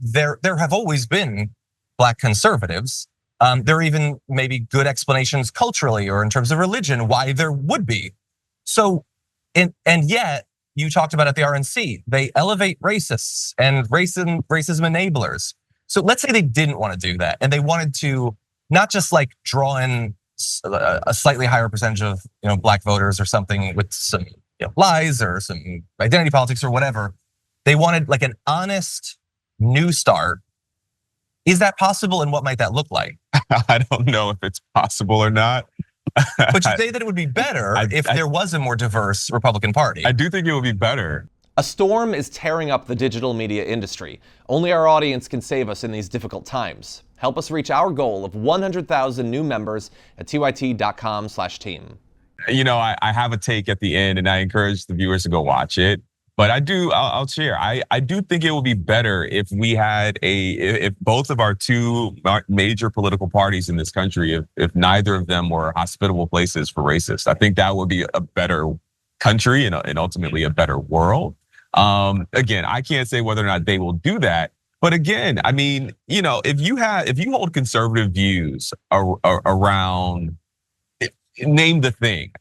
there have always been Black conservatives. There are even maybe good explanations culturally or in terms of religion why there would be. So, and yet you talked about at the RNC, they elevate racists and racism enablers. So let's say they didn't want to do that and they wanted to not just like draw in a slightly higher percentage of Black voters or something with some lies or some identity politics or whatever. They wanted like an honest new start. Is that possible, and what might that look like? I don't know if it's possible or not. But you say that it would be better if there was a more diverse Republican Party. I do think it would be better. A storm is tearing up the digital media industry. Only our audience can save us in these difficult times. Help us reach our goal of 100,000 new members at tyt.com/team. I have a take at the end, and I encourage the viewers to go watch it. But I'll share. I do think it would be better if we had if both of our two major political parties in this country, if neither of them were hospitable places for racists. I think that would be a better country and ultimately a better world. Again, I can't say whether or not they will do that. But again, I mean, if you hold conservative views around, name the thing,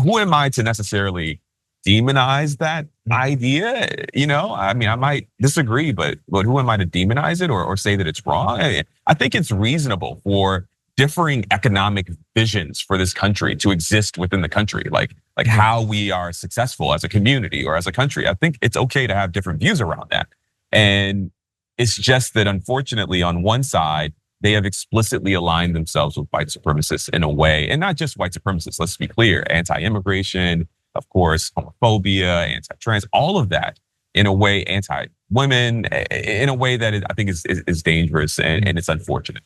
who am I to necessarily demonize that idea? I mean, I might disagree, but who am I to demonize it or say that it's wrong? I think it's reasonable for differing economic visions for this country to exist within the country, like how we are successful as a community or as a country. I think it's okay to have different views around that. And it's just that unfortunately on one side, they have explicitly aligned themselves with white supremacists in a way, and not just white supremacists, let's be clear, anti-immigration, of course, homophobia, anti-trans, all of that in a way, anti-women, in a way that I think is dangerous and it's unfortunate.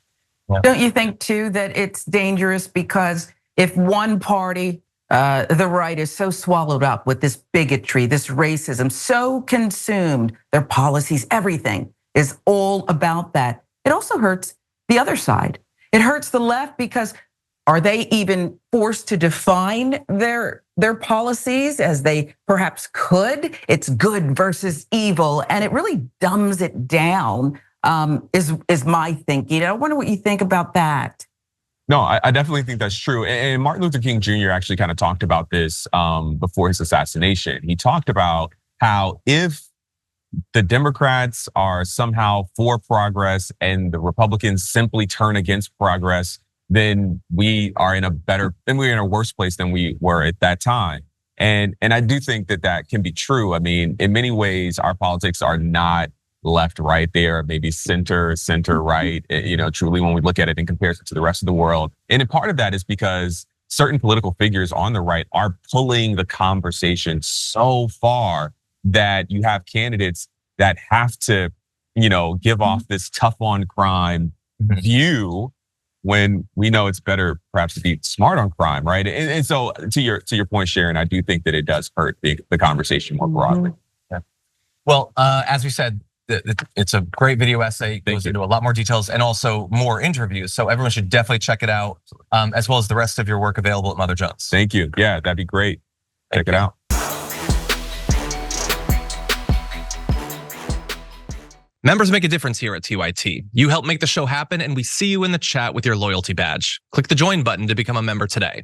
Yeah. Don't you think too that it's dangerous because if one party, the right, is so swallowed up with this bigotry, this racism, so consumed, their policies, everything is all about that. It also hurts the other side. It hurts the left because are they even forced to define their policies as they perhaps could? It's good versus evil, and it really dumbs it down. Is my thinking. I wonder what you think about that. No, I definitely think that's true. And Martin Luther King Jr. actually kind of talked about this before his assassination. He talked about how if the Democrats are somehow for progress and the Republicans simply turn against progress, then we're in a worse place than we were at that time. And I do think that can be true. I mean, in many ways, our politics are not left, right. There, maybe center, right, truly when we look at it in comparison to the rest of the world. And part of that is because certain political figures on the right are pulling the conversation so far that you have candidates that have to, give off this tough on crime view when we know it's better perhaps to be smart on crime, right? And so to your point, Sharon, I do think that it does hurt the conversation more broadly. Yeah. Well, as we said, it's a great video essay. It goes into a lot more details and also more interviews. So everyone should definitely check it out, as well as the rest of your work available at Mother Jones. Thank you. Yeah, that'd be great. Check it out. Members make a difference here at TYT. You help make the show happen, and we see you in the chat with your loyalty badge. Click the join button to become a member today.